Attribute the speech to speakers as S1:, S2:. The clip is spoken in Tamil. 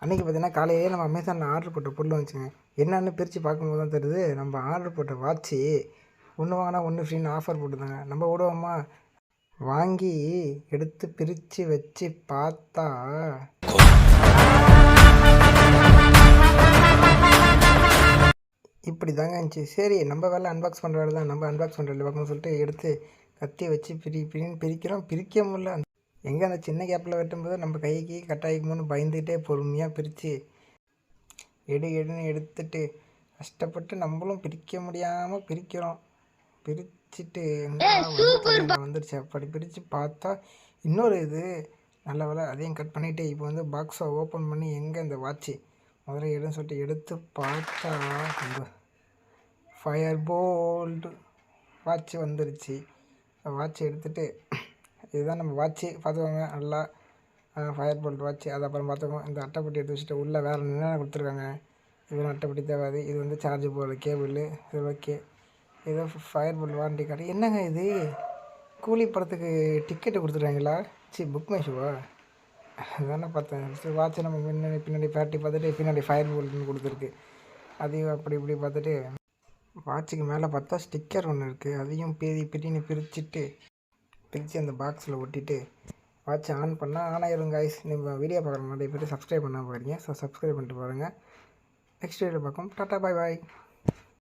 S1: அன்றைக்கி பார்த்தீங்கன்னா காலையிலேயே நம்ம அமேசானில் ஆர்டர் போட்ட பொருள் வந்துச்சுங்க. என்னென்னு பிரித்து பார்க்கும்போது தான் தெரியுது, நம்ம ஆர்டர் போட்ட வாட்சி ஒன்று வாங்கினா ஒன்று ஃப்ரீன்னு ஆஃபர் போட்டுருந்தாங்க. நம்ம விடுவோமா? வாங்கி எடுத்து பிரித்து வச்சு பார்த்தா இப்படி தாங்க இருந்துச்சு. சரி, நம்ம வேலை அன்பாக்ஸ் பண்ணுற வேலை தான், நம்ம அன்பாக்ஸ் பண்ணுற வேலை பார்க்கணும்னு சொல்லிட்டு எடுத்து கத்தி வச்சு பிரிக்கிறோம். பிரிக்க முடியல. எங்கே அந்த சின்ன கேப்பில் வெட்டும்போது நம்ம கைக்கு கட்டாயிக்குமோன்னு பயந்துகிட்டே பொறுமையாக பிரித்து எடுன்னு எடுத்துட்டு கஷ்டப்பட்டு நம்மளும் பிரிக்க முடியாமல் பிரிக்கிறோம். பிரிச்சுட்டு வந்துருச்சு. அப்படி பிரித்து பார்த்தா இன்னொரு இது நல்ல வேலை, அதையும் கட் பண்ணிவிட்டு இப்போ வந்து பாக்ஸை ஓப்பன் பண்ணி எங்கே இந்த வாட்சி முதல்ல எடுன்னு சொல்லிட்டு எடுத்து பார்த்தா இந்த ஃபயர் போல்டு வாட்சி வந்துருச்சு. வாட்சி எடுத்துகிட்டு இதுதான் நம்ம வாட்சி பார்த்துக்கோங்க. நல்லா ஃபயர் போல்ட் வாட்சி. அது அப்புறம் பார்த்துக்கோங்க. இந்த அட்டைப்பட்டி எடுத்து வச்சுட்டு உள்ளே வேறு என்னென்ன கொடுத்துருக்காங்க. இதுவும் அட்டைப்பட்டி தேவாது. இது வந்து சார்ஜ் போடுற கேபிள். இது ஓகே. ஏதோ ஃபயர் போல்ட் வாரண்டி கார்டு. என்னங்க இது, கூலி படத்துக்கு டிக்கெட்டு கொடுத்துருக்காங்களா? புக் மை ஷோவா? அதானே பார்த்தேன். வாட்சி நம்ம பின்னாடி பேட்டி பார்த்துட்டு பின்னாடி ஃபயர் போல்ட்னு கொடுத்துருக்கு. அதையும் அப்படி இப்படி பார்த்துட்டு வாட்சிக்கு மேலே பார்த்தா ஸ்டிக்கர் ஒன்று இருக்குது. அதையும் பிரித்து அந்த பாக்ஸில் ஒட்டிட்டு வாட்சை ஆன் பண்ணால் ஆன் ஆயிரும் காய்ஸ். நம்ம வீடியோ பார்க்குற நிறைய பேர் சப்ஸ்கிரைப் பண்ணாமல் போகிறீங்க. ஸோ சப்ஸ்கிரைப் பண்ணிட்டு பாருங்கள். நெக்ஸ்ட் வீடியோ பார்ப்போம். டாட்டா, பாய் பாய்.